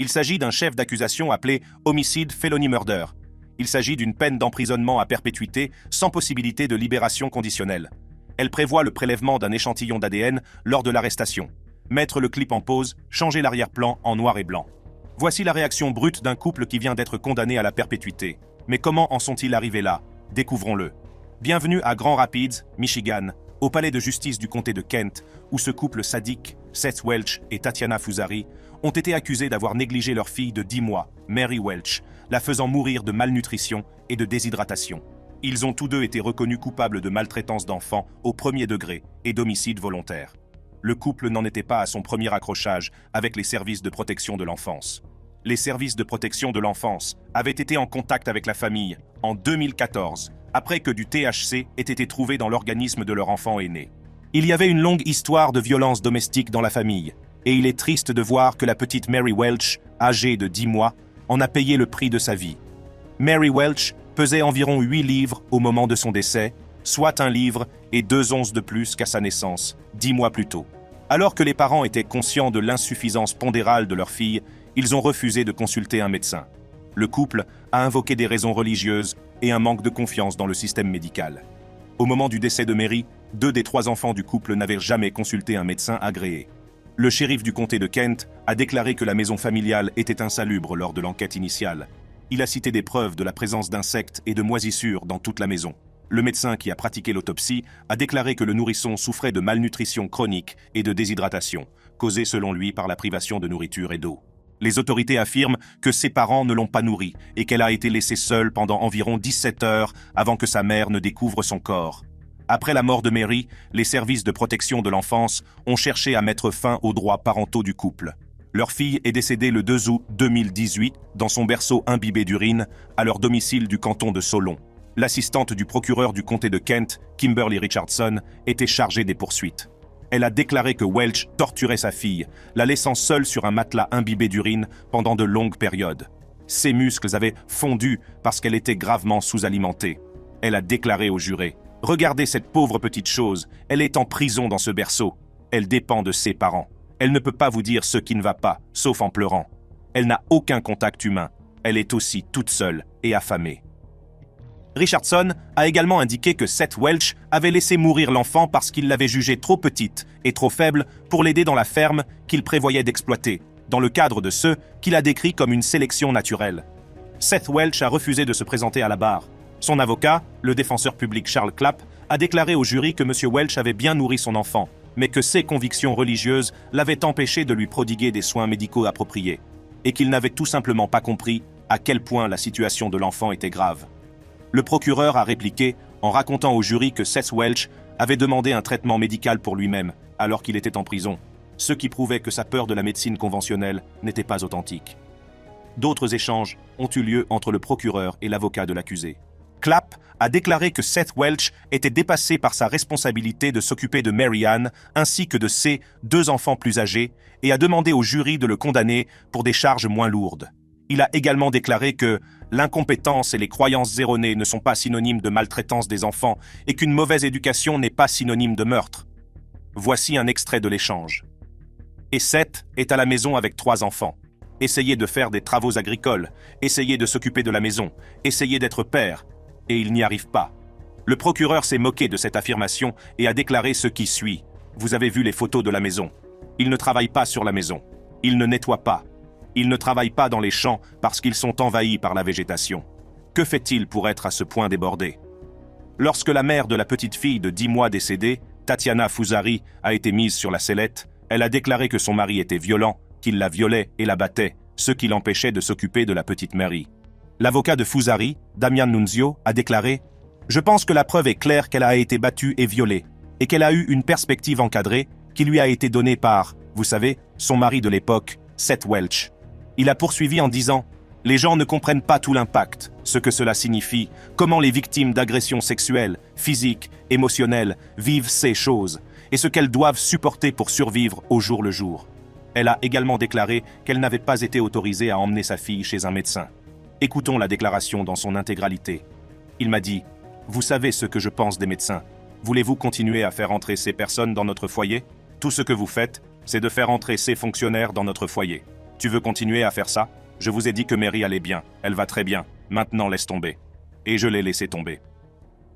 Il s'agit d'un chef d'accusation appelé homicide felony murder. Il s'agit d'une peine d'emprisonnement à perpétuité sans possibilité de libération conditionnelle. Elle prévoit le prélèvement d'un échantillon d'ADN lors de l'arrestation. Mettre le clip en pause, changer l'arrière-plan en noir et blanc. Voici la réaction brute d'un couple qui vient d'être condamné à la perpétuité. Mais comment en sont-ils arrivés là? Découvrons-le. Bienvenue à Grand Rapids, Michigan, au palais de justice du comté de Kent, où ce couple sadique, Seth Welch et Tatiana Fusari, ont été accusés d'avoir négligé leur fille de 10 mois, Mary Welch, la faisant mourir de malnutrition et de déshydratation. Ils ont tous deux été reconnus coupables de maltraitance d'enfants au premier degré et d'homicide volontaire. Le couple n'en était pas à son premier accrochage avec les services de protection de l'enfance. Les services de protection de l'enfance avaient été en contact avec la famille en 2014, après que du THC ait été trouvé dans l'organisme de leur enfant aîné. Il y avait une longue histoire de violence domestique dans la famille, et il est triste de voir que la petite Mary Welch, âgée de 10 mois, en a payé le prix de sa vie. Mary Welch pesait environ 8 livres au moment de son décès, soit 1 livre et 2 onces de plus qu'à sa naissance, 10 mois plus tôt. Alors que les parents étaient conscients de l'insuffisance pondérale de leur fille, ils ont refusé de consulter un médecin. Le couple a invoqué des raisons religieuses et un manque de confiance dans le système médical. Au moment du décès de Mary, 2 des 3 enfants du couple n'avaient jamais consulté un médecin agréé. Le shérif du comté de Kent a déclaré que la maison familiale était insalubre lors de l'enquête initiale. Il a cité des preuves de la présence d'insectes et de moisissures dans toute la maison. Le médecin qui a pratiqué l'autopsie a déclaré que le nourrisson souffrait de malnutrition chronique et de déshydratation, causée selon lui par la privation de nourriture et d'eau. Les autorités affirment que ses parents ne l'ont pas nourrie et qu'elle a été laissée seule pendant environ 17 heures avant que sa mère ne découvre son corps. Après la mort de Mary, les services de protection de l'enfance ont cherché à mettre fin aux droits parentaux du couple. Leur fille est décédée le 2 août 2018 dans son berceau imbibé d'urine à leur domicile du canton de Solon. L'assistante du procureur du comté de Kent, Kimberly Richardson, était chargée des poursuites. Elle a déclaré que Welch torturait sa fille, la laissant seule sur un matelas imbibé d'urine pendant de longues périodes. Ses muscles avaient fondu parce qu'elle était gravement sous-alimentée. Elle a déclaré aux jurés: « Regardez cette pauvre petite chose, elle est en prison dans ce berceau. Elle dépend de ses parents. Elle ne peut pas vous dire ce qui ne va pas, sauf en pleurant. Elle n'a aucun contact humain. Elle est aussi toute seule et affamée. » Richardson a également indiqué que Seth Welch avait laissé mourir l'enfant parce qu'il l'avait jugée trop petite et trop faible pour l'aider dans la ferme qu'il prévoyait d'exploiter, dans le cadre de ce qu'il a décrit comme une sélection naturelle. Seth Welch a refusé de se présenter à la barre. Son avocat, le défenseur public Charles Clapp, a déclaré au jury que M. Welch avait bien nourri son enfant, mais que ses convictions religieuses l'avaient empêché de lui prodiguer des soins médicaux appropriés, et qu'il n'avait tout simplement pas compris à quel point la situation de l'enfant était grave. Le procureur a répliqué en racontant au jury que Seth Welch avait demandé un traitement médical pour lui-même alors qu'il était en prison, ce qui prouvait que sa peur de la médecine conventionnelle n'était pas authentique. D'autres échanges ont eu lieu entre le procureur et l'avocat de l'accusé. Clapp a déclaré que Seth Welch était dépassé par sa responsabilité de s'occuper de Mary Ann ainsi que de ses 2 enfants plus âgés et a demandé au jury de le condamner pour des charges moins lourdes. Il a également déclaré que l'incompétence et les croyances erronées ne sont pas synonymes de maltraitance des enfants et qu'une mauvaise éducation n'est pas synonyme de meurtre. Voici un extrait de l'échange. Et Seth est à la maison avec 3 enfants. Essayez de faire des travaux agricoles, essayez de s'occuper de la maison, essayez d'être père, et il n'y arrive pas. Le procureur s'est moqué de cette affirmation et a déclaré ce qui suit. Vous avez vu les photos de la maison. Il ne travaille pas sur la maison. Il ne nettoie pas. Ils ne travaillent pas dans les champs parce qu'ils sont envahis par la végétation. Que fait-il pour être à ce point débordé? Lorsque la mère de la petite fille de 10 mois décédée, Tatiana Fusari, a été mise sur la sellette, elle a déclaré que son mari était violent, qu'il la violait et la battait, ce qui l'empêchait de s'occuper de la petite Mary. L'avocat de Fusari, Damian Nunzio, a déclaré « Je pense que la preuve est claire qu'elle a été battue et violée, et qu'elle a eu une perspective encadrée qui lui a été donnée par, vous savez, son mari de l'époque, Seth Welch. » Il a poursuivi en disant « Les gens ne comprennent pas tout l'impact, ce que cela signifie, comment les victimes d'agressions sexuelles, physiques, émotionnelles vivent ces choses, et ce qu'elles doivent supporter pour survivre au jour le jour. » Elle a également déclaré qu'elle n'avait pas été autorisée à emmener sa fille chez un médecin. Écoutons la déclaration dans son intégralité. Il m'a dit « Vous savez ce que je pense des médecins. Voulez-vous continuer à faire entrer ces personnes dans notre foyer? Tout ce que vous faites, c'est de faire entrer ces fonctionnaires dans notre foyer. Tu veux continuer à faire ça? Je vous ai dit que Mary allait bien. Elle va très bien. Maintenant, laisse tomber. » Et je l'ai laissé tomber.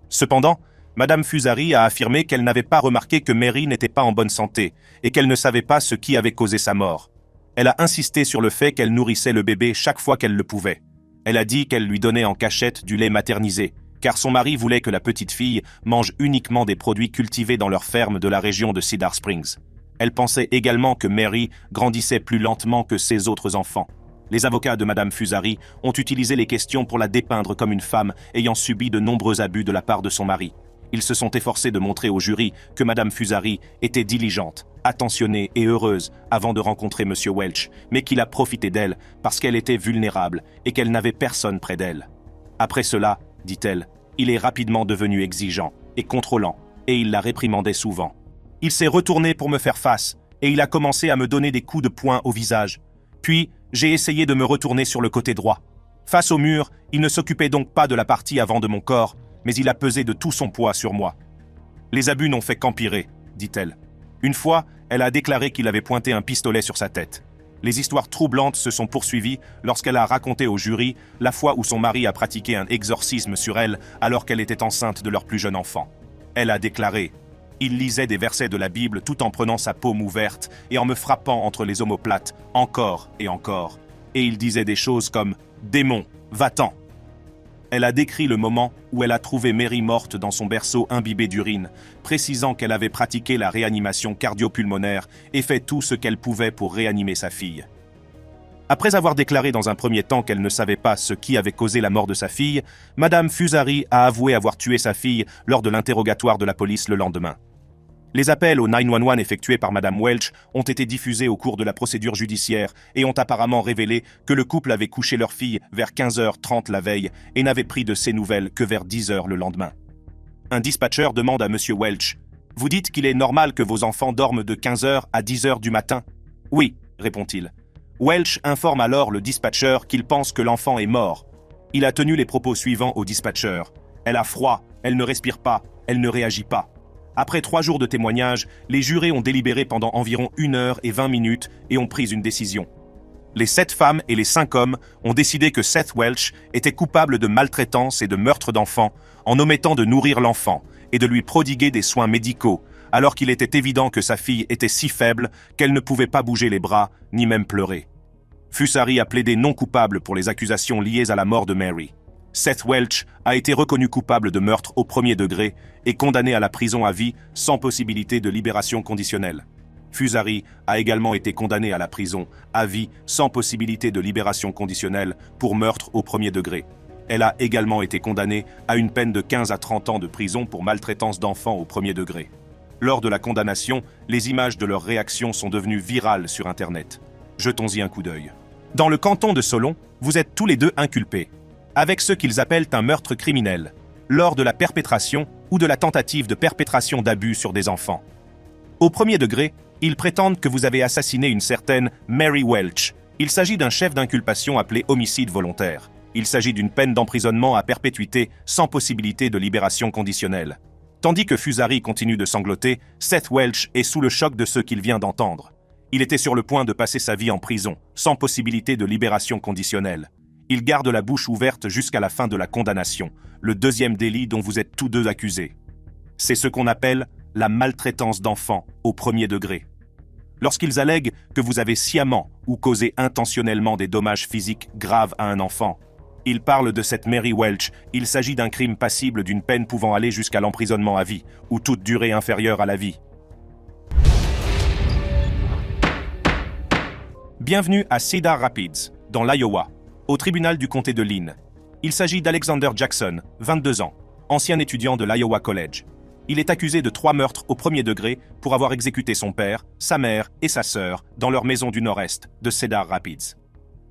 Cependant, Madame Fusari a affirmé qu'elle n'avait pas remarqué que Mary n'était pas en bonne santé et qu'elle ne savait pas ce qui avait causé sa mort. Elle a insisté sur le fait qu'elle nourrissait le bébé chaque fois qu'elle le pouvait. Elle a dit qu'elle lui donnait en cachette du lait maternisé, car son mari voulait que la petite fille mange uniquement des produits cultivés dans leur ferme de la région de Cedar Springs. Elle pensait également que Mary grandissait plus lentement que ses autres enfants. Les avocats de Madame Fusari ont utilisé les questions pour la dépeindre comme une femme ayant subi de nombreux abus de la part de son mari. Ils se sont efforcés de montrer au jury que Madame Fusari était diligente, attentionnée et heureuse avant de rencontrer Monsieur Welch, mais qu'il a profité d'elle parce qu'elle était vulnérable et qu'elle n'avait personne près d'elle. Après cela, dit-elle, il est rapidement devenu exigeant et contrôlant, et il la réprimandait souvent. Il s'est retourné pour me faire face, et il a commencé à me donner des coups de poing au visage. Puis, j'ai essayé de me retourner sur le côté droit. Face au mur, il ne s'occupait donc pas de la partie avant de mon corps, mais il a pesé de tout son poids sur moi. Les abus n'ont fait qu'empirer, dit-elle. Une fois, elle a déclaré qu'il avait pointé un pistolet sur sa tête. Les histoires troublantes se sont poursuivies lorsqu'elle a raconté au jury la fois où son mari a pratiqué un exorcisme sur elle alors qu'elle était enceinte de leur plus jeune enfant. Elle a déclaré « Il lisait des versets de la Bible tout en prenant sa paume ouverte et en me frappant entre les omoplates, encore et encore. Et il disait des choses comme « Démon, va-t'en !» Elle a décrit le moment où elle a trouvé Mary morte dans son berceau imbibé d'urine, précisant qu'elle avait pratiqué la réanimation cardio-pulmonaire et fait tout ce qu'elle pouvait pour réanimer sa fille. Après avoir déclaré dans un premier temps qu'elle ne savait pas ce qui avait causé la mort de sa fille, Madame Fusari a avoué avoir tué sa fille lors de l'interrogatoire de la police le lendemain. Les appels au 911 effectués par Madame Welch ont été diffusés au cours de la procédure judiciaire et ont apparemment révélé que le couple avait couché leur fille vers 15h30 la veille et n'avait pris de ses nouvelles que vers 10h le lendemain. Un dispatcher demande à Monsieur Welch « Vous dites qu'il est normal que vos enfants dorment de 15h à 10h du matin ?» « Oui, répond-il. Welch informe alors le dispatcher qu'il pense que l'enfant est mort. Il a tenu les propos suivants au dispatcher. « Elle a froid, elle ne respire pas, elle ne réagit pas. » Après 3 jours de témoignages, les jurés ont délibéré pendant environ 1h20 et ont pris une décision. Les 7 femmes et les 5 hommes ont décidé que Seth Welch était coupable de maltraitance et de meurtre d'enfant en omettant de nourrir l'enfant et de lui prodiguer des soins médicaux, alors qu'il était évident que sa fille était si faible qu'elle ne pouvait pas bouger les bras ni même pleurer. Fusari a plaidé non coupable pour les accusations liées à la mort de Mary. Seth Welch a été reconnu coupable de meurtre au premier degré et condamné à la prison à vie sans possibilité de libération conditionnelle. Fusari a également été condamné à la prison à vie sans possibilité de libération conditionnelle pour meurtre au premier degré. Elle a également été condamnée à une peine de 15 à 30 ans de prison pour maltraitance d'enfants au premier degré. Lors de la condamnation, les images de leurs réactions sont devenues virales sur Internet. Jetons-y un coup d'œil. Dans le canton de Solon, vous êtes tous les deux inculpés, avec ce qu'ils appellent un meurtre criminel, lors de la perpétration ou de la tentative de perpétration d'abus sur des enfants. Au premier degré, ils prétendent que vous avez assassiné une certaine Mary Welch. Il s'agit d'un chef d'inculpation appelé homicide volontaire. Il s'agit d'une peine d'emprisonnement à perpétuité sans possibilité de libération conditionnelle. Tandis que Fusari continue de sangloter, Seth Welch est sous le choc de ce qu'il vient d'entendre. Il était sur le point de passer sa vie en prison, sans possibilité de libération conditionnelle. Il garde la bouche ouverte jusqu'à la fin de la condamnation, le deuxième délit dont vous êtes tous deux accusés. C'est ce qu'on appelle la maltraitance d'enfants au premier degré. Lorsqu'ils allèguent que vous avez sciemment ou causé intentionnellement des dommages physiques graves à un enfant, ils parlent de cette Mary Welch. Il s'agit d'un crime passible d'une peine pouvant aller jusqu'à l'emprisonnement à vie, ou toute durée inférieure à la vie. Bienvenue à Cedar Rapids, dans l'Iowa, au tribunal du comté de Lynn. Il s'agit d'Alexander Jackson, 22 ans, ancien étudiant de l'Iowa College. Il est accusé de 3 meurtres au premier degré pour avoir exécuté son père, sa mère et sa sœur dans leur maison du nord-est de Cedar Rapids.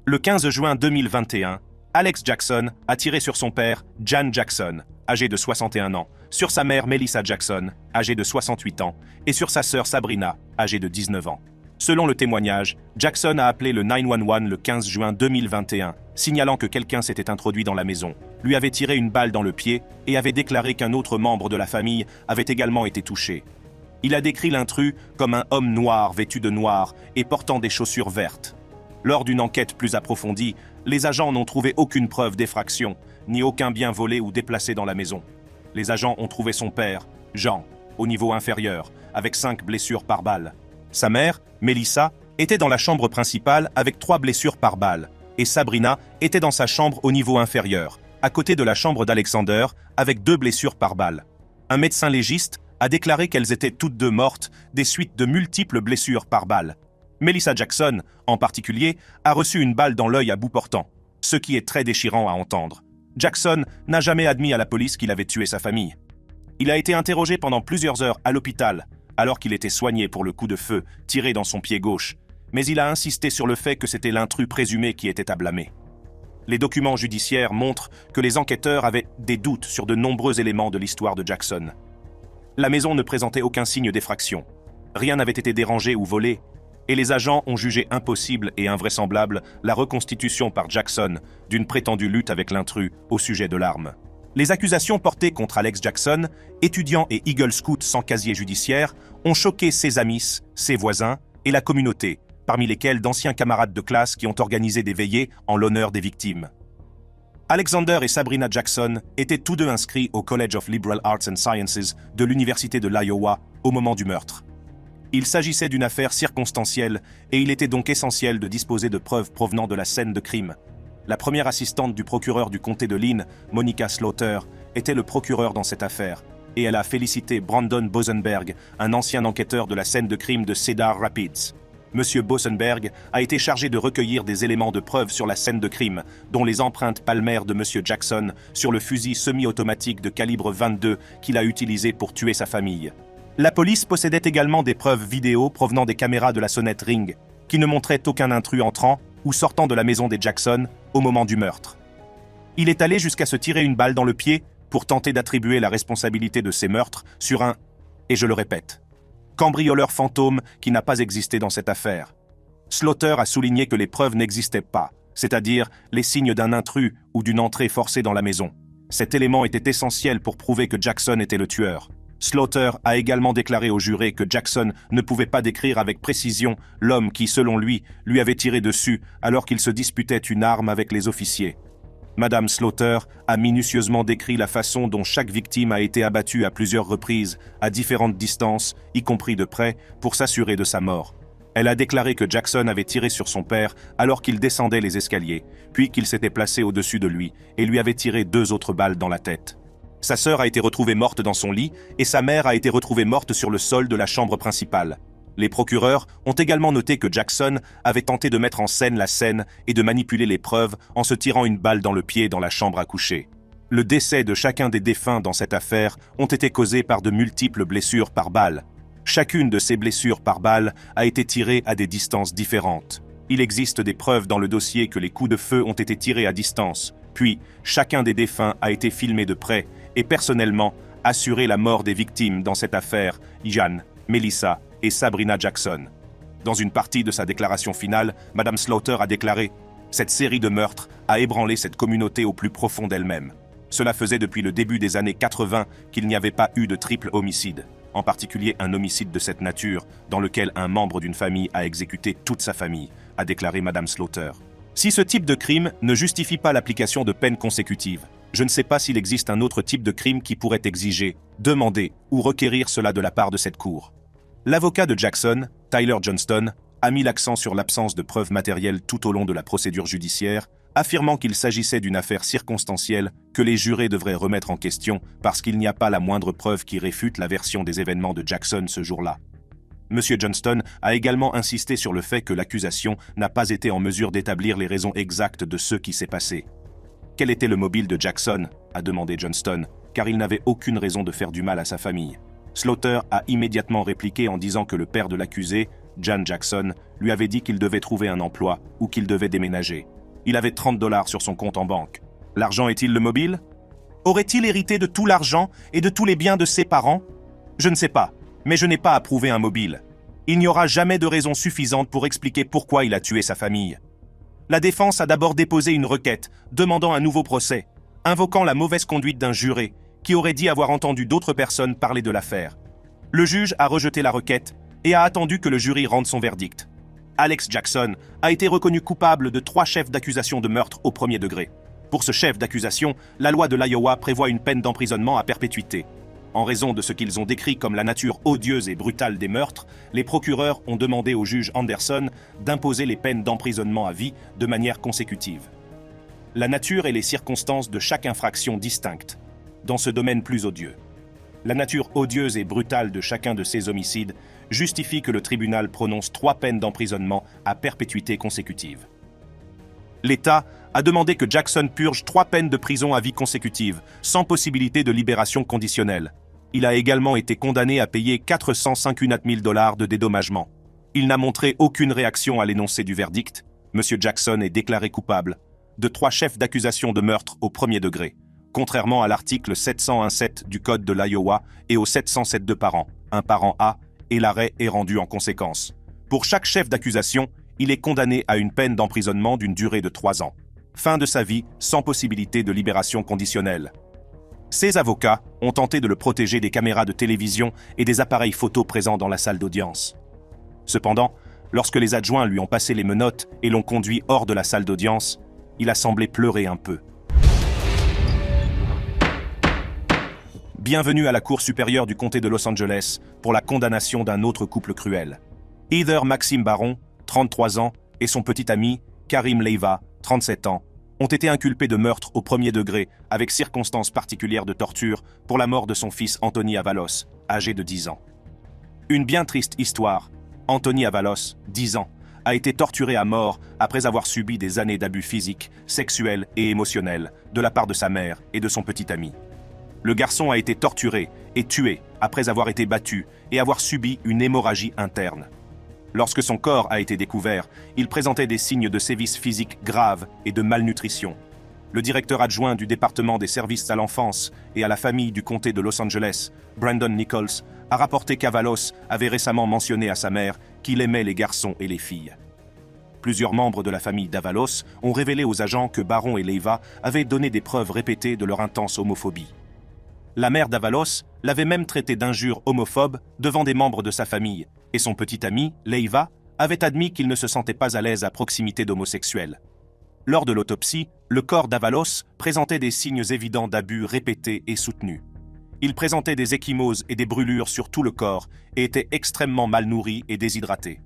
Le 15 juin 2021, Alex Jackson a tiré sur son père, Jan Jackson, âgé de 61 ans, sur sa mère Melissa Jackson, âgée de 68 ans, et sur sa sœur Sabrina, âgée de 19 ans. Selon le témoignage, Jackson a appelé le 911 le 15 juin 2021, signalant que quelqu'un s'était introduit dans la maison, lui avait tiré une balle dans le pied et avait déclaré qu'un autre membre de la famille avait également été touché. Il a décrit l'intrus comme un homme noir vêtu de noir et portant des chaussures vertes. Lors d'une enquête plus approfondie, les agents n'ont trouvé aucune preuve d'effraction, ni aucun bien volé ou déplacé dans la maison. Les agents ont trouvé son père, Jean, au niveau inférieur, avec 5 blessures par balle. Sa mère, Melissa, était dans la chambre principale avec 3 blessures par balle, et Sabrina était dans sa chambre au niveau inférieur, à côté de la chambre d'Alexander, avec 2 blessures par balle. Un médecin légiste a déclaré qu'elles étaient toutes deux mortes des suites de multiples blessures par balle. Melissa Jackson, en particulier, a reçu une balle dans l'œil à bout portant, ce qui est très déchirant à entendre. Jackson n'a jamais admis à la police qu'il avait tué sa famille. Il a été interrogé pendant plusieurs heures à l'hôpital, alors qu'il était soigné pour le coup de feu tiré dans son pied gauche, mais il a insisté sur le fait que c'était l'intrus présumé qui était à blâmer. Les documents judiciaires montrent que les enquêteurs avaient des doutes sur de nombreux éléments de l'histoire de Jackson. La maison ne présentait aucun signe d'effraction. Rien n'avait été dérangé ou volé, et les agents ont jugé impossible et invraisemblable la reconstitution par Jackson d'une prétendue lutte avec l'intrus au sujet de l'arme. Les accusations portées contre Alex Jackson, étudiant et Eagle Scout sans casier judiciaire, ont choqué ses amis, ses voisins et la communauté, parmi lesquels d'anciens camarades de classe qui ont organisé des veillées en l'honneur des victimes. Alexander et Sabrina Jackson étaient tous deux inscrits au College of Liberal Arts and Sciences de l'Université de l'Iowa au moment du meurtre. Il s'agissait d'une affaire circonstancielle et il était donc essentiel de disposer de preuves provenant de la scène de crime. La première assistante du procureur du comté de Lynn, Monica Slaughter, était le procureur dans cette affaire, et elle a félicité Brandon Bosenberg, un ancien enquêteur de la scène de crime de Cedar Rapids. Monsieur Bosenberg a été chargé de recueillir des éléments de preuve sur la scène de crime, dont les empreintes palmaires de Monsieur Jackson sur le fusil semi-automatique de calibre 22 qu'il a utilisé pour tuer sa famille. La police possédait également des preuves vidéo provenant des caméras de la sonnette Ring, qui ne montraient aucun intrus entrant ou sortant de la maison des Jackson au moment du meurtre. Il est allé jusqu'à se tirer une balle dans le pied pour tenter d'attribuer la responsabilité de ces meurtres sur un, et je le répète, cambrioleur fantôme qui n'a pas existé dans cette affaire. Slaughter a souligné que les preuves n'existaient pas, c'est-à-dire les signes d'un intrus ou d'une entrée forcée dans la maison. Cet élément était essentiel pour prouver que Jackson était le tueur. Slaughter a également déclaré aux jurés que Jackson ne pouvait pas décrire avec précision l'homme qui, selon lui avait tiré dessus alors qu'il se disputait une arme avec les officiers. Madame Slaughter a minutieusement décrit la façon dont chaque victime a été abattue à plusieurs reprises, à différentes distances, y compris de près, pour s'assurer de sa mort. Elle a déclaré que Jackson avait tiré sur son père alors qu'il descendait les escaliers, puis qu'il s'était placé au-dessus de lui et lui avait tiré 2 autres balles dans la tête. Sa sœur a été retrouvée morte dans son lit et sa mère a été retrouvée morte sur le sol de la chambre principale. Les procureurs ont également noté que Jackson avait tenté de mettre en scène la scène et de manipuler les preuves en se tirant une balle dans le pied dans la chambre à coucher. Le décès de chacun des défunts dans cette affaire ont été causés par de multiples blessures par balle. Chacune de ces blessures par balle a été tirée à des distances différentes. Il existe des preuves dans le dossier que les coups de feu ont été tirés à distance, puis chacun des défunts a été filmé de près et personnellement assuré la mort des victimes dans cette affaire, Jan, Melissa et Sabrina Jackson. Dans une partie de sa déclaration finale, Madame Slaughter a déclaré « Cette série de meurtres a ébranlé cette communauté au plus profond d'elle-même. Cela faisait depuis le début des années 80 qu'il n'y avait pas eu de triple homicide, en particulier un homicide de cette nature, dans lequel un membre d'une famille a exécuté toute sa famille », a déclaré Madame Slaughter. Si ce type de crime ne justifie pas l'application de peines consécutives, je ne sais pas s'il existe un autre type de crime qui pourrait exiger, demander ou requérir cela de la part de cette cour. L'avocat de Jackson, Tyler Johnston, a mis l'accent sur l'absence de preuves matérielles tout au long de la procédure judiciaire, affirmant qu'il s'agissait d'une affaire circonstancielle que les jurés devraient remettre en question parce qu'il n'y a pas la moindre preuve qui réfute la version des événements de Jackson ce jour-là. M. Johnston a également insisté sur le fait que l'accusation n'a pas été en mesure d'établir les raisons exactes de ce qui s'est passé. Quel était le mobile de Jackson ? A demandé Johnston, car il n'avait aucune raison de faire du mal à sa famille. Slaughter a immédiatement répliqué en disant que le père de l'accusé, Jan Jackson, lui avait dit qu'il devait trouver un emploi ou qu'il devait déménager. Il avait $30 sur son compte en banque. L'argent est-il le mobile ? Aurait-il hérité de tout l'argent et de tous les biens de ses parents ? Je ne sais pas, mais je n'ai pas à prouver un mobile. Il n'y aura jamais de raison suffisante pour expliquer pourquoi il a tué sa famille. La défense a d'abord déposé une requête demandant un nouveau procès, invoquant la mauvaise conduite d'un juré qui aurait dit avoir entendu d'autres personnes parler de l'affaire. Le juge a rejeté la requête et a attendu que le jury rende son verdict. Alex Jackson, a été reconnu coupable de 3 chefs d'accusation de meurtre au premier degré. Pour ce chef d'accusation, la loi de l'Iowa prévoit une peine d'emprisonnement à perpétuité. En raison de ce qu'ils ont décrit comme la nature odieuse et brutale des meurtres, les procureurs ont demandé au juge Anderson d'imposer les peines d'emprisonnement à vie de manière consécutive. La nature et les circonstances de chaque infraction distinctes, dans ce domaine plus odieux. La nature odieuse et brutale de chacun de ces homicides justifie que le tribunal prononce 3 peines d'emprisonnement à perpétuité consécutive. L'État a demandé que Jackson purge 3 peines de prison à vie consécutives, sans possibilité de libération conditionnelle. Il a également été condamné à payer 451 000 $ de dédommagement. Il n'a montré aucune réaction à l'énoncé du verdict. M. Jackson est déclaré coupable de 3 chefs d'accusation de meurtre au premier degré, contrairement à l'article 701.7 du Code de l'Iowa et au 707.2 parent A, et l'arrêt est rendu en conséquence. Pour chaque chef d'accusation, il est condamné à une peine d'emprisonnement d'une durée de 3 ans. Fin de sa vie sans possibilité de libération conditionnelle. Ses avocats ont tenté de le protéger des caméras de télévision et des appareils photo présents dans la salle d'audience. Cependant, lorsque les adjoints lui ont passé les menottes et l'ont conduit hors de la salle d'audience, il a semblé pleurer un peu. Bienvenue à la Cour supérieure du comté de Los Angeles pour la condamnation d'un autre couple cruel. Heather Maxime Baron, 33 ans, et son petit ami, Karim Leiva, 37 ans, ont été inculpés de meurtre au premier degré avec circonstances particulières de torture pour la mort de son fils Anthony Avalos, âgé de 10 ans. Une bien triste histoire. Anthony Avalos, 10 ans, a été torturé à mort après avoir subi des années d'abus physiques, sexuels et émotionnels de la part de sa mère et de son petit ami. Le garçon a été torturé et tué après avoir été battu et avoir subi une hémorragie interne. Lorsque son corps a été découvert, il présentait des signes de sévices physiques graves et de malnutrition. Le directeur adjoint du département des services à l'enfance et à la famille du comté de Los Angeles, Brandon Nichols, a rapporté qu'Avalos avait récemment mentionné à sa mère qu'il aimait les garçons et les filles. Plusieurs membres de la famille d'Avalos ont révélé aux agents que Baron et Leiva avaient donné des preuves répétées de leur intense homophobie. La mère d'Avalos l'avait même traité d'injures homophobes devant des membres de sa famille, et son petit ami, Leiva, avait admis qu'il ne se sentait pas à l'aise à proximité d'homosexuels. Lors de l'autopsie, le corps d'Avalos présentait des signes évidents d'abus répétés et soutenus. Il présentait des ecchymoses et des brûlures sur tout le corps et était extrêmement mal nourri et déshydraté.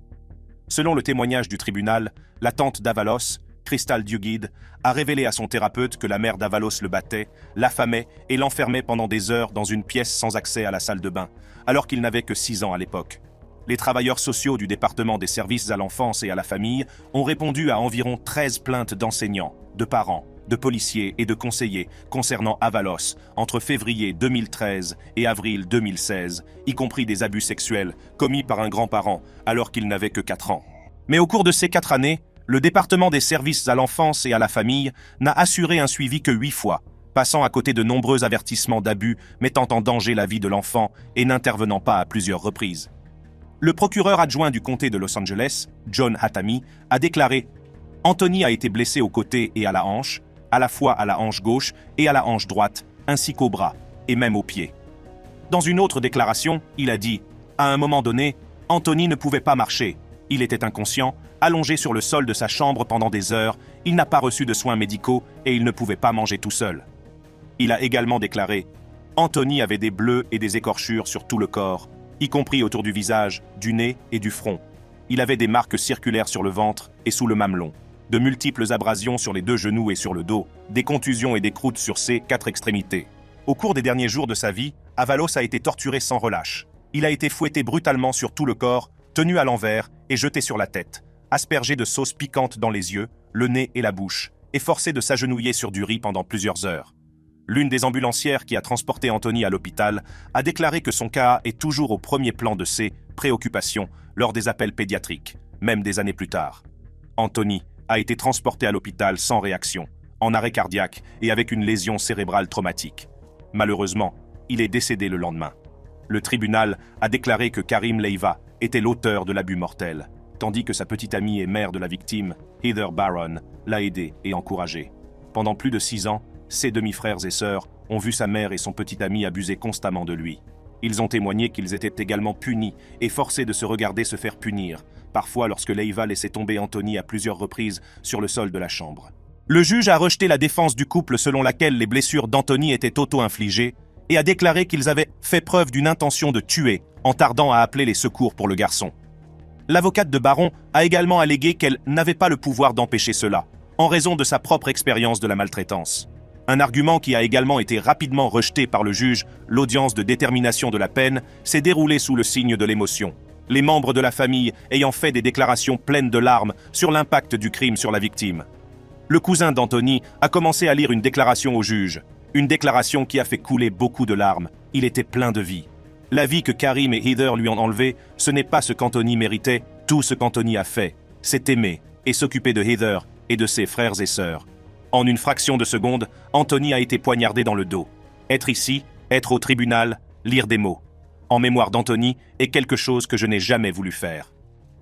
Selon le témoignage du tribunal, la tante d'Avalos, Crystal Duguid, a révélé à son thérapeute que la mère d'Avalos le battait, l'affamait et l'enfermait pendant des heures dans une pièce sans accès à la salle de bain, alors qu'il n'avait que 6 ans à l'époque. Les travailleurs sociaux du département des services à l'enfance et à la famille ont répondu à environ 13 plaintes d'enseignants, de parents, de policiers et de conseillers concernant Avalos entre février 2013 et avril 2016, y compris des abus sexuels commis par un grand-parent alors qu'il n'avait que 4 ans. Mais au cours de ces 4 années, le département des services à l'enfance et à la famille n'a assuré un suivi que 8 fois, passant à côté de nombreux avertissements d'abus mettant en danger la vie de l'enfant et n'intervenant pas à plusieurs reprises. Le procureur adjoint du comté de Los Angeles, John Hatami, a déclaré « Anthony a été blessé au côté et à la hanche, à la fois à la hanche gauche et à la hanche droite, ainsi qu'au bras, et même aux pieds. » Dans une autre déclaration, il a dit « À un moment donné, Anthony ne pouvait pas marcher. Il était inconscient, allongé sur le sol de sa chambre pendant des heures, il n'a pas reçu de soins médicaux et il ne pouvait pas manger tout seul. » Il a également déclaré « Anthony avait des bleus et des écorchures sur tout le corps, y compris autour du visage, du nez et du front. Il avait des marques circulaires sur le ventre et sous le mamelon, de multiples abrasions sur les 2 genoux et sur le dos, des contusions et des croûtes sur ses 4 extrémités. Au cours des derniers jours de sa vie, Avalos a été torturé sans relâche. Il a été fouetté brutalement sur tout le corps, tenu à l'envers et jeté sur la tête, aspergé de sauce piquante dans les yeux, le nez et la bouche, et forcé de s'agenouiller sur du riz pendant plusieurs heures. L'une des ambulancières qui a transporté Anthony à l'hôpital a déclaré que son cas est toujours au premier plan de ses préoccupations lors des appels pédiatriques, même des années plus tard. Anthony a été transporté à l'hôpital sans réaction, en arrêt cardiaque et avec une lésion cérébrale traumatique. Malheureusement, il est décédé le lendemain. Le tribunal a déclaré que Karim Leiva était l'auteur de l'abus mortel, tandis que sa petite amie et mère de la victime, Heather Baron, l'a aidé et encouragé. Pendant plus de 6 ans, ses demi-frères et sœurs ont vu sa mère et son petit ami abuser constamment de lui. Ils ont témoigné qu'ils étaient également punis et forcés de se regarder se faire punir parfois lorsque Leiva laissait tomber Anthony à plusieurs reprises sur le sol de la chambre. Le juge a rejeté la défense du couple selon laquelle les blessures d'Anthony étaient auto-infligées et a déclaré qu'ils avaient fait preuve d'une intention de tuer en tardant à appeler les secours pour le garçon. L'avocate de Baron a également allégué qu'elle n'avait pas le pouvoir d'empêcher cela, en raison de sa propre expérience de la maltraitance. Un argument qui a également été rapidement rejeté par le juge, l'audience de détermination de la peine s'est déroulée sous le signe de l'émotion, les membres de la famille ayant fait des déclarations pleines de larmes sur l'impact du crime sur la victime. Le cousin d'Anthony a commencé à lire une déclaration au juge, une déclaration qui a fait couler beaucoup de larmes. Il était plein de vie. La vie que Karim et Heather lui ont enlevée, ce n'est pas ce qu'Anthony méritait. Tout ce qu'Anthony a fait, c'est aimer et s'occuper de Heather et de ses frères et sœurs. En une fraction de seconde, Anthony a été poignardé dans le dos. Être ici, être au tribunal, lire des mots. En mémoire d'Anthony est quelque chose que je n'ai jamais voulu faire.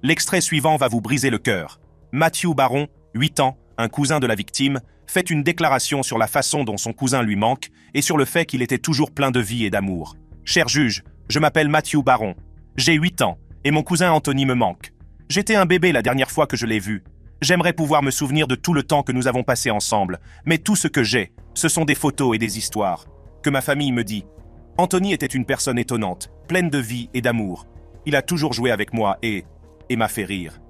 L'extrait suivant va vous briser le cœur. Matthew Baron, 8 ans, un cousin de la victime, fait une déclaration sur la façon dont son cousin lui manque et sur le fait qu'il était toujours plein de vie et d'amour. « Cher juge, je m'appelle Matthew Baron. J'ai 8 ans et mon cousin Anthony me manque. J'étais un bébé la dernière fois que je l'ai vu. J'aimerais pouvoir me souvenir de tout le temps que nous avons passé ensemble, mais tout ce que j'ai, ce sont des photos et des histoires. Que ma famille me dit. Anthony était une personne étonnante, pleine de vie et d'amour. Il a toujours joué avec moi et m'a fait rire. »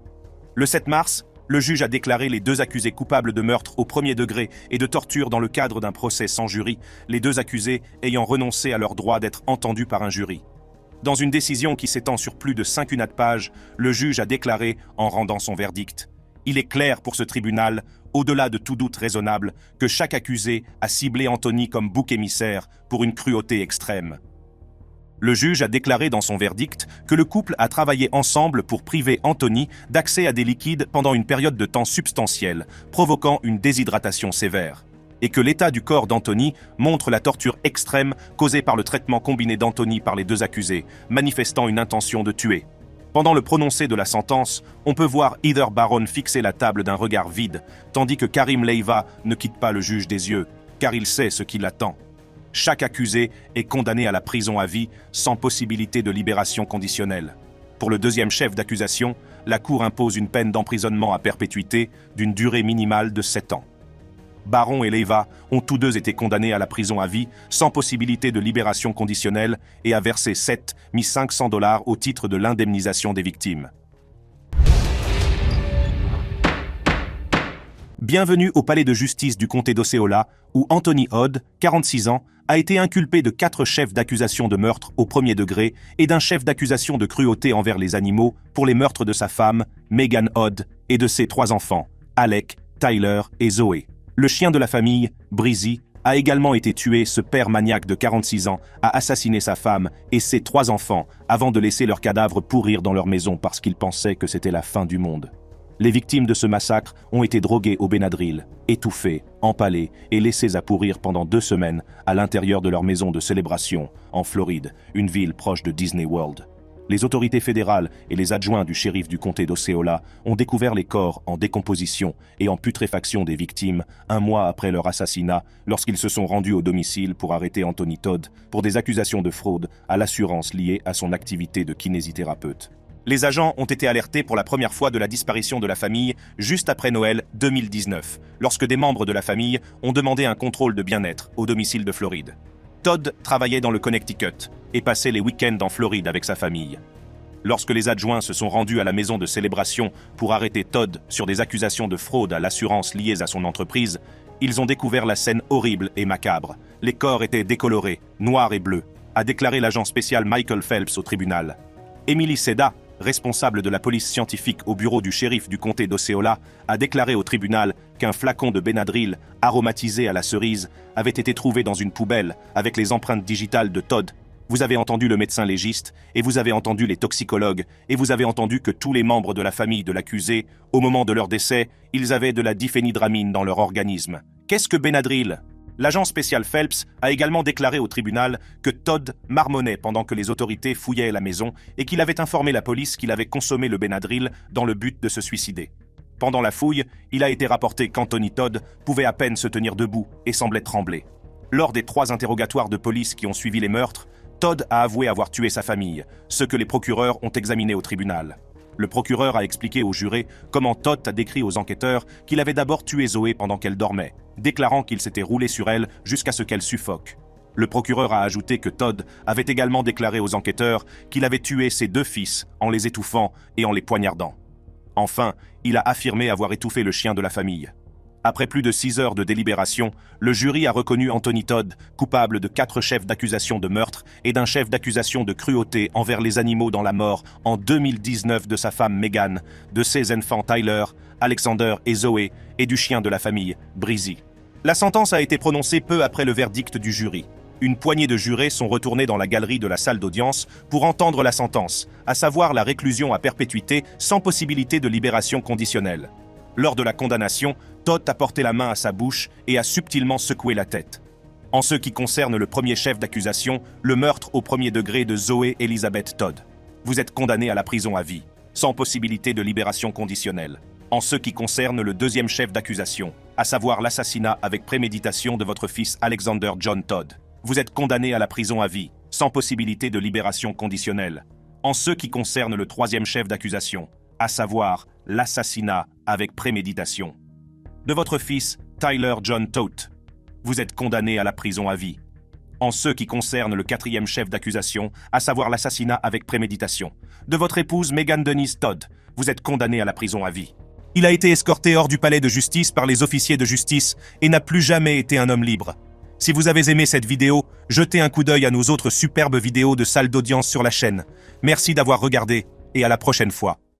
Le 7 mars, le juge a déclaré les 2 accusés coupables de meurtre au premier degré et de torture dans le cadre d'un procès sans jury, les 2 accusés ayant renoncé à leur droit d'être entendus par un jury. Dans une décision qui s'étend sur plus de 5 pages, le juge a déclaré, en rendant son verdict, « Il est clair pour ce tribunal, au-delà de tout doute raisonnable, que chaque accusé a ciblé Anthony comme bouc émissaire pour une cruauté extrême. » Le juge a déclaré dans son verdict que le couple a travaillé ensemble pour priver Anthony d'accès à des liquides pendant une période de temps substantielle, provoquant une déshydratation sévère, et que l'état du corps d'Anthony montre la torture extrême causée par le traitement combiné d'Anthony par les 2 accusés, manifestant une intention de tuer. Pendant le prononcé de la sentence, on peut voir Heather Baron fixer la table d'un regard vide, tandis que Karim Leiva ne quitte pas le juge des yeux, car il sait ce qui l'attend. Chaque accusé est condamné à la prison à vie sans possibilité de libération conditionnelle. Pour le 2e chef d'accusation, la Cour impose une peine d'emprisonnement à perpétuité d'une durée minimale de 7 ans. Baron et Leiva ont tous 2 été condamnés à la prison à vie sans possibilité de libération conditionnelle et à verser 7 500 $ au titre de l'indemnisation des victimes. Bienvenue au palais de justice du comté d'Osceola, où Anthony Hodd, 46 ans, a été inculpé de 4 chefs d'accusation de meurtre au premier degré et d'un chef d'accusation de cruauté envers les animaux pour les meurtres de sa femme, Megan Hodd, et de ses 3 enfants, Alec, Tyler et Zoé. Le chien de la famille, Breezy, a également été tué. Ce père maniaque de 46 ans a assassiné sa femme et ses 3 enfants avant de laisser leurs cadavres pourrir dans leur maison parce qu'il pensait que c'était la fin du monde. Les victimes de ce massacre ont été droguées au Benadryl, étouffées, empalées et laissées à pourrir pendant 2 semaines à l'intérieur de leur maison de célébration en Floride, une ville proche de Disney World. Les autorités fédérales et les adjoints du shérif du comté d'Osceola ont découvert les corps en décomposition et en putréfaction des victimes 1 mois après leur assassinat lorsqu'ils se sont rendus au domicile pour arrêter Anthony Todd pour des accusations de fraude à l'assurance liée à son activité de kinésithérapeute. Les agents ont été alertés pour la première fois de la disparition de la famille juste après Noël 2019, lorsque des membres de la famille ont demandé un contrôle de bien-être au domicile de Floride. Todd travaillait dans le Connecticut et passait les week-ends en Floride avec sa famille. Lorsque les adjoints se sont rendus à la maison de célébration pour arrêter Todd sur des accusations de fraude à l'assurance liées à son entreprise, ils ont découvert la scène horrible et macabre. Les corps étaient décolorés, noirs et bleus, a déclaré l'agent spécial Michael Phelps au tribunal. Emily Seda, responsable de la police scientifique au bureau du shérif du comté d'Osceola, a déclaré au tribunal qu'un flacon de Benadryl aromatisé à la cerise avait été trouvé dans une poubelle avec les empreintes digitales de Todd. Vous avez entendu le médecin légiste, et vous avez entendu les toxicologues, et vous avez entendu que tous les membres de la famille de l'accusé, au moment de leur décès, ils avaient de la diphénhydramine dans leur organisme. Qu'est-ce que Benadryl ? L'agent spécial Phelps a également déclaré au tribunal que Todd marmonnait pendant que les autorités fouillaient la maison et qu'il avait informé la police qu'il avait consommé le Benadryl dans le but de se suicider. Pendant la fouille, il a été rapporté qu'Anthony Todd pouvait à peine se tenir debout et semblait trembler. Lors des 3 interrogatoires de police qui ont suivi les meurtres, Todd a avoué avoir tué sa famille, ce que les procureurs ont examiné au tribunal. Le procureur a expliqué aux jurés comment Todd a décrit aux enquêteurs qu'il avait d'abord tué Zoé pendant qu'elle dormait, déclarant qu'il s'était roulé sur elle jusqu'à ce qu'elle suffoque. Le procureur a ajouté que Todd avait également déclaré aux enquêteurs qu'il avait tué ses 2 fils en les étouffant et en les poignardant. Enfin, il a affirmé avoir étouffé le chien de la famille. Après plus de 6 heures de délibération, le jury a reconnu Anthony Todd coupable de 4 chefs d'accusation de meurtre et d'un chef d'accusation de cruauté envers les animaux dans la mort en 2019 de sa femme Megan, de ses enfants Tyler, Alexander et Zoé, et du chien de la famille, Breezy. La sentence a été prononcée peu après le verdict du jury. Une poignée de jurés sont retournés dans la galerie de la salle d'audience pour entendre la sentence, à savoir la réclusion à perpétuité sans possibilité de libération conditionnelle. Lors de la condamnation, Todd a porté la main à sa bouche et a subtilement secoué la tête. En ce qui concerne le premier chef d'accusation, le meurtre au premier degré de Zoé Elizabeth Todd, vous êtes condamné à la prison à vie, sans possibilité de libération conditionnelle. En ce qui concerne le deuxième chef d'accusation, à savoir l'assassinat avec préméditation de votre fils Alexander John Todd, vous êtes condamné à la prison à vie, sans possibilité de libération conditionnelle. En ce qui concerne le troisième chef d'accusation, à savoir l'assassinat avec préméditation de votre fils Tyler John Todd, vous êtes condamné à la prison à vie. En ce qui concerne le quatrième chef d'accusation, à savoir l'assassinat avec préméditation de votre épouse Megan Denise Todd, vous êtes condamné à la prison à vie. Il a été escorté hors du palais de justice par les officiers de justice et n'a plus jamais été un homme libre. Si vous avez aimé cette vidéo, jetez un coup d'œil à nos autres superbes vidéos de salles d'audience sur la chaîne. Merci d'avoir regardé et à la prochaine fois.